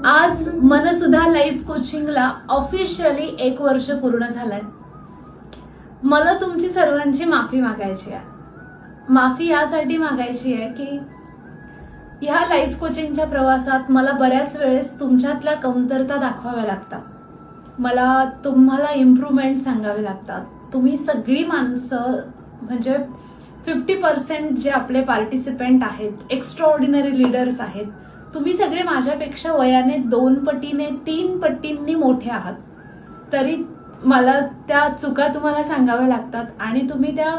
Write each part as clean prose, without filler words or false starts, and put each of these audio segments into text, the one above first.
आज मनसुधा life कोचिंगला officially 1 वर्ष पूर्ण झालंय. मला तुमची सर्वांची माफी मागायची आहे. माफी यासाठी मागायची आहे की ह्या लाईफ कोचिंगच्या प्रवासात मला बऱ्याच वेळेस तुमच्यातल्या कमतरता दाखवाव्या लागतात. मला तुम्हाला इम्प्रूव्हमेंट सांगावे लागतात. तुम्ही सगळी माणसं म्हणजे 50% जे आपले पार्टिसिपेंट आहेत, एक्स्ट्राऑर्डिनरी लीडर्स आहेत, तुम्ही सगळे माझ्यापेक्षा वयाने 2 पटीने 3 पटींनी मोठे आहात. तरी मला त्या चुका तुम्हाला सांगाव्या लागतात आणि तुम्ही त्या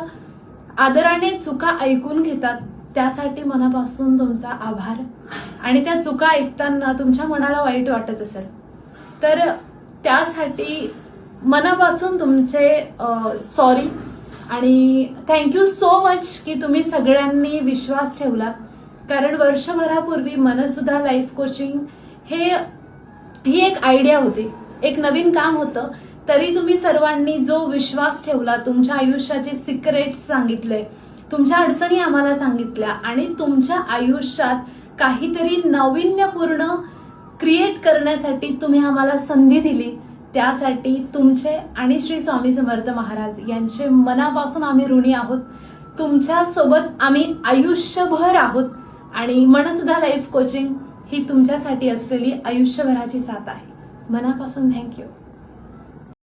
आदराने चुका ऐकून घेतात. त्यासाठी मनापासून तुमचा आभार. आणि त्या चुका ऐकताना तुमच्या मनाला वाईट वाटत असेल तर त्यासाठी मनापासून तुमचे सॉरी आणि थँक्यू सो मच की तुम्ही सगळ्यांनी विश्वास ठेवला. कारण वर्षभरापूर्वी मनसुधा लाईफ कोचिंग ही एक आयडिया होती, एक नवीन काम होतं. तरी तुम्ही सर्वांनी जो विश्वास ठेवला, तुमच्या आयुष्याचे सिक्रेट्स सांगितले, तुमच्या अडचणी आम्हाला सांगितल्या आणि तुमच्या आयुष्यात काहीतरी नाविन्यपूर्ण क्रिएट करण्यासाठी तुम्ही आम्हाला संधी दिली, त्यासाठी तुमचे आणि श्री स्वामी समर्थ महाराज यांचे मनापासून आम्ही ऋणी आहोत. तुमच्या सोबत आम्ही आयुष्यभर आहोत आणि मनसुधा लाईफ कोचिंग ही तुमच्यासाठी असलेली आयुष्यभराची साथ आहे. मनापासून थँक्यू.